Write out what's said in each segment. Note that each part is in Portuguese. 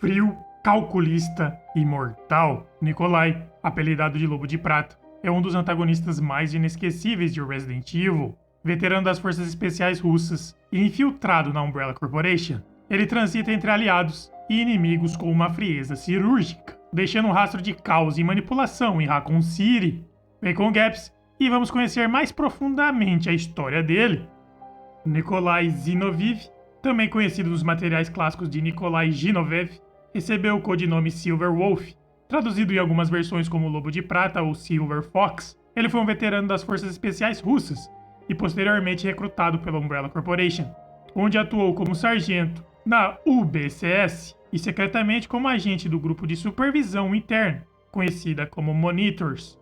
frio, calculista e mortal, Nikolai, apelidado de Lobo de Prata, é um dos antagonistas mais inesquecíveis de Resident Evil. Veterano das forças especiais russas e infiltrado na Umbrella Corporation, ele transita entre aliados e inimigos com uma frieza cirúrgica, deixando um rastro de caos e manipulação em Raccoon City. Vem com Gaps e vamos conhecer mais profundamente a história dele. Nikolai Zinoviev, também conhecido nos materiais clássicos de Nikolai Zinoviev, recebeu o codinome Silver Wolf, traduzido em algumas versões como Lobo de Prata ou Silver Fox. Ele foi um veterano das forças especiais russas e posteriormente recrutado pela Umbrella Corporation, onde atuou como sargento na UBCS e secretamente como agente do grupo de supervisão interna, conhecida como Monitors.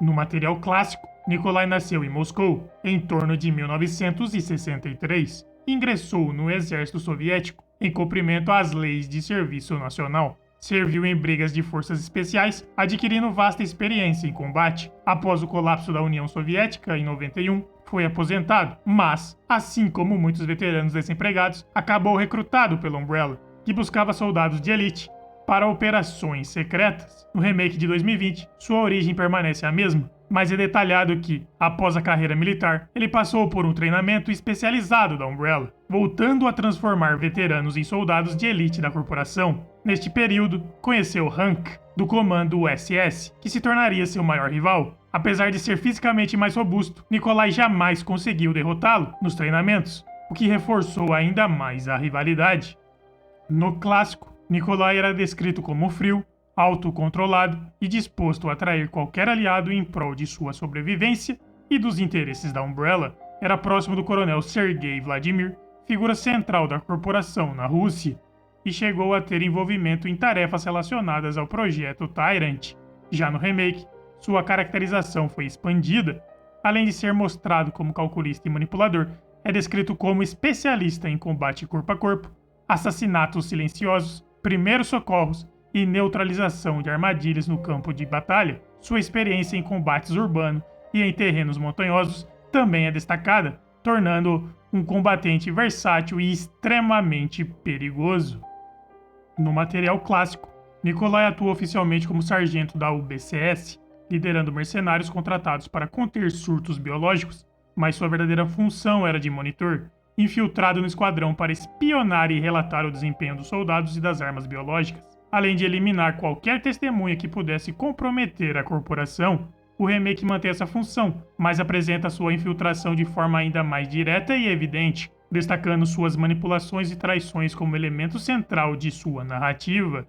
No material clássico, Nikolai nasceu em Moscou em torno de 1963 e ingressou no exército soviético em cumprimento às leis de serviço nacional. Serviu em brigas de forças especiais, adquirindo vasta experiência em combate. Após o colapso da União Soviética em 91, foi aposentado, mas, assim como muitos veteranos desempregados, acabou recrutado pela Umbrella, que buscava soldados de elite para operações secretas. No remake de 2020, sua origem permanece a mesma, mas é detalhado que, após a carreira militar, ele passou por um treinamento especializado da Umbrella, voltando a transformar veteranos em soldados de elite da corporação. Neste período, conheceu Hank, do comando SS, que se tornaria seu maior rival. Apesar de ser fisicamente mais robusto, Nikolai jamais conseguiu derrotá-lo nos treinamentos, o que reforçou ainda mais a rivalidade. No clássico, Nikolai era descrito como frio, autocontrolado e disposto a atrair qualquer aliado em prol de sua sobrevivência e dos interesses da Umbrella. Era próximo do coronel Sergei Vladimir, figura central da corporação na Rússia, e chegou a ter envolvimento em tarefas relacionadas ao projeto Tyrant. Já no remake, sua caracterização foi expandida. Além de ser mostrado como calculista e manipulador, é descrito como especialista em combate corpo a corpo, assassinatos silenciosos, primeiros socorros e neutralização de armadilhas no campo de batalha. Sua experiência em combates urbanos e em terrenos montanhosos também é destacada, tornando um combatente versátil e extremamente perigoso. No material clássico, Nikolai atua oficialmente como sargento da UBCS, liderando mercenários contratados para conter surtos biológicos, mas sua verdadeira função era de monitor, infiltrado no esquadrão para espionar e relatar o desempenho dos soldados e das armas biológicas. Além de eliminar qualquer testemunha que pudesse comprometer a corporação, o remake mantém essa função, mas apresenta sua infiltração de forma ainda mais direta e evidente, destacando suas manipulações e traições como elemento central de sua narrativa.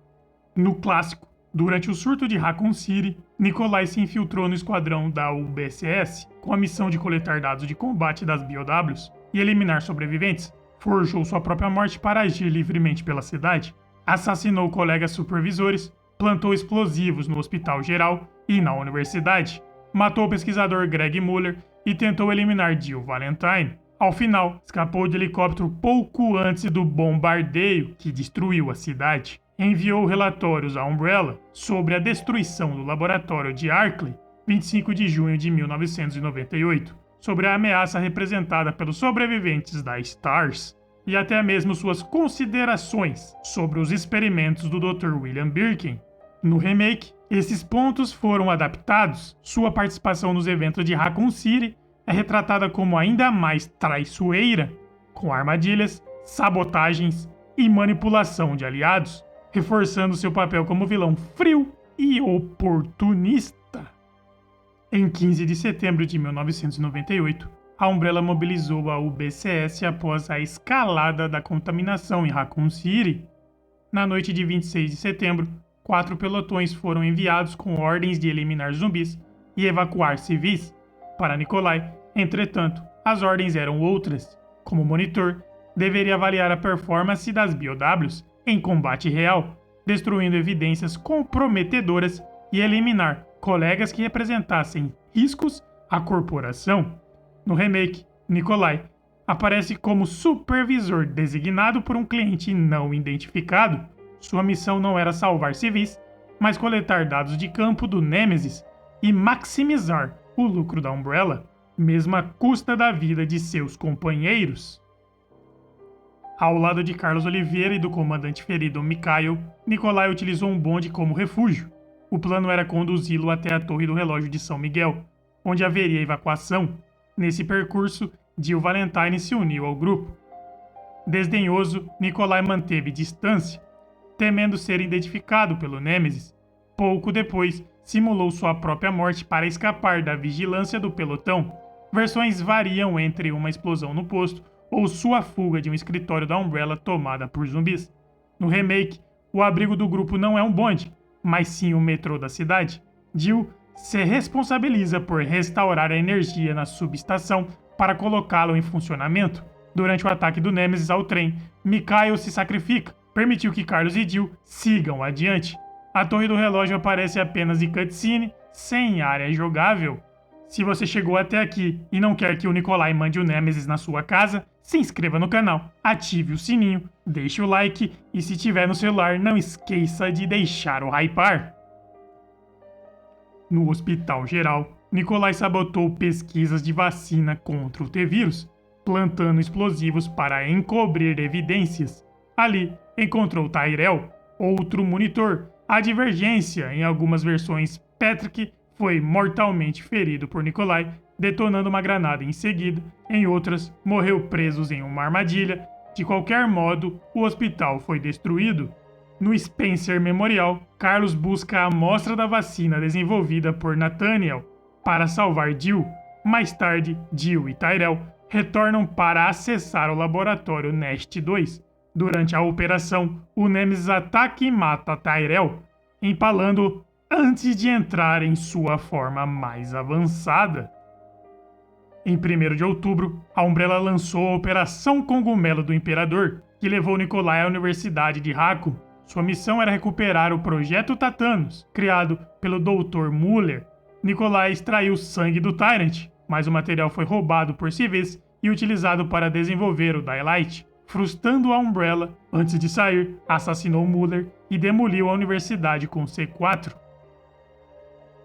No clássico, durante o surto de Raccoon City, Nikolai se infiltrou no esquadrão da UBCS com a missão de coletar dados de combate das BOWs e eliminar sobreviventes. Forjou sua própria morte para agir livremente pela cidade, assassinou colegas supervisores, plantou explosivos no hospital geral e na universidade, matou o pesquisador Greg Muller e tentou eliminar Jill Valentine. Ao final, escapou de helicóptero pouco antes do bombardeio que destruiu a cidade. Enviou relatórios à Umbrella sobre a destruição do laboratório de Arkley, 25 de junho de 1998, sobre a ameaça representada pelos sobreviventes da STARS, e até mesmo suas considerações sobre os experimentos do Dr. William Birkin. No remake, esses pontos foram adaptados. Sua participação nos eventos de Raccoon City é retratada como ainda mais traiçoeira, com armadilhas, sabotagens e manipulação de aliados, reforçando seu papel como vilão frio e oportunista. Em 15 de setembro de 1998, a Umbrella mobilizou a UBCS após a escalada da contaminação em Raccoon City. Na noite de 26 de setembro, 4 pelotões foram enviados com ordens de eliminar zumbis e evacuar civis. Para Nikolai, entretanto, as ordens eram outras. Como monitor, deveria avaliar a performance das BOWs em combate real, destruindo evidências comprometedoras e eliminar colegas que representassem riscos à corporação. No remake, Nikolai aparece como supervisor designado por um cliente não identificado. Sua missão não era salvar civis, mas coletar dados de campo do Nemesis e maximizar o lucro da Umbrella, mesmo à custa da vida de seus companheiros. Ao lado de Carlos Oliveira e do comandante ferido Mikhail, Nikolai utilizou um bonde como refúgio. O plano era conduzi-lo até a Torre do Relógio de São Miguel, onde haveria evacuação. Nesse percurso, Jill Valentine se uniu ao grupo. Desdenhoso, Nikolai manteve distância, temendo ser identificado pelo Nêmesis. Pouco depois, simulou sua própria morte para escapar da vigilância do pelotão. Versões variam entre uma explosão no posto ou sua fuga de um escritório da Umbrella tomada por zumbis. No remake, o abrigo do grupo não é um bonde, mas sim o metrô da cidade. Jill se responsabiliza por restaurar a energia na subestação para colocá-lo em funcionamento. Durante o ataque do Nêmesis ao trem, Mikhail se sacrifica, permitiu que Carlos e Jill sigam adiante. A Torre do Relógio aparece apenas em cutscene, sem área jogável. Se você chegou até aqui e não quer que o Nikolai mande o Nêmesis na sua casa, se inscreva no canal, ative o sininho, deixe o like e se tiver no celular não esqueça de deixar o hypar. No Hospital Geral, Nikolai sabotou pesquisas de vacina contra o T-Vírus, plantando explosivos para encobrir evidências. Ali, encontrou Tyrell, outro monitor. A divergência em algumas versões, Patrick foi mortalmente ferido por Nikolai, detonando uma granada em seguida. Em outras, morreu preso em uma armadilha. De qualquer modo, o hospital foi destruído. No Spencer Memorial, Carlos busca a amostra da vacina desenvolvida por Nathaniel para salvar Jill. Mais tarde, Jill e Tyrell retornam para acessar o laboratório Nest 2. Durante a operação, o Nêmesis ataca e mata Tyrell, empalando-o antes de entrar em sua forma mais avançada. Em 1º de outubro, a Umbrella lançou a Operação Cogumelo do Imperador, que levou Nikolai à Universidade de Raccoon. Sua missão era recuperar o Projeto Tatanos, criado pelo Dr. Muller. Nikolai extraiu sangue do Tyrant, mas o material foi roubado por civis e utilizado para desenvolver o Daylight. Frustrando a Umbrella, antes de sair, assassinou Muller e demoliu a universidade com C4.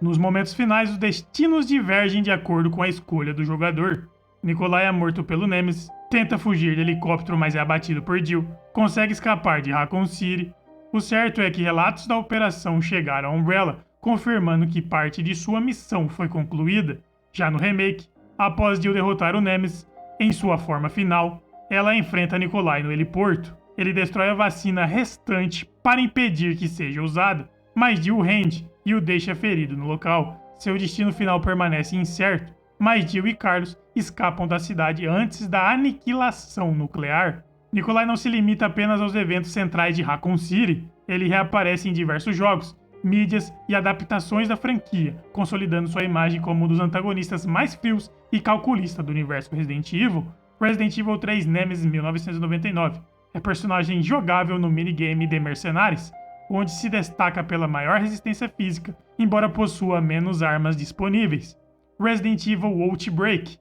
Nos momentos finais, os destinos divergem de acordo com a escolha do jogador. Nikolai é morto pelo Nêmesis, tenta fugir de helicóptero, mas é abatido por Jill, consegue escapar de Raccoon City. O certo é que relatos da operação chegaram à Umbrella, confirmando que parte de sua missão foi concluída. Já no remake, após Jill derrotar o Nêmesis, em sua forma final, ela enfrenta Nikolai no heliporto. Ele destrói a vacina restante para impedir que seja usada, mas Jill rende e o deixa ferido no local. Seu destino final permanece incerto, mas Jill e Carlos escapam da cidade antes da aniquilação nuclear. Nikolai não se limita apenas aos eventos centrais de Raccoon City. Ele reaparece em diversos jogos, mídias e adaptações da franquia, consolidando sua imagem como um dos antagonistas mais frios e calculista do universo Resident Evil. Resident Evil 3 Nemesis 1999 é personagem jogável no minigame The Mercenaries, onde se destaca pela maior resistência física, embora possua menos armas disponíveis. Resident Evil Outbreak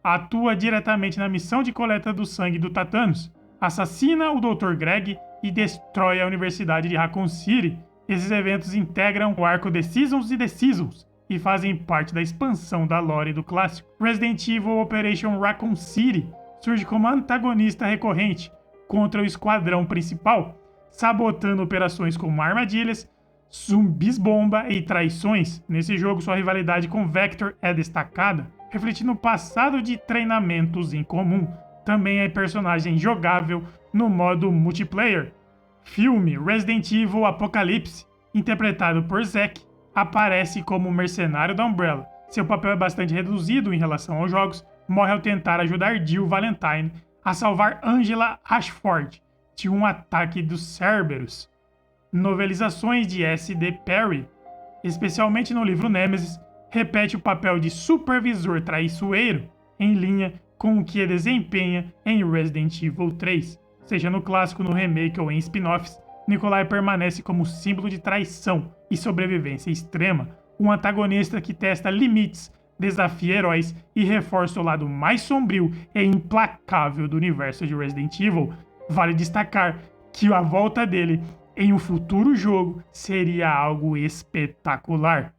atua diretamente na missão de coleta do sangue do Tatanos, assassina o Dr. Greg e destrói a Universidade de Raccoon City. Esses eventos integram o arco The Seasons e The Seasons e fazem parte da expansão da lore do clássico. Resident Evil Operation Raccoon City surge como antagonista recorrente contra o esquadrão principal, sabotando operações como armadilhas, zumbis-bomba e traições. Nesse jogo, sua rivalidade com Vector é destacada, refletindo o passado de treinamentos em comum. Também é personagem jogável no modo multiplayer. Filme Resident Evil Apocalypse, interpretado por Zack, aparece como mercenário da Umbrella. Seu papel é bastante reduzido em relação aos jogos, morre ao tentar ajudar Jill Valentine a salvar Angela Ashford de um ataque dos Cerberus. Novelizações de S.D. Perry, especialmente no livro Nemesis, repete o papel de supervisor traiçoeiro, em linha com o que desempenha em Resident Evil 3. Seja no clássico, no remake ou em spin-offs, Nikolai permanece como símbolo de traição e sobrevivência extrema, um antagonista que testa limites, desafia heróis e reforça o lado mais sombrio e implacável do universo de Resident Evil. Vale destacar que a volta dele em um futuro jogo seria algo espetacular.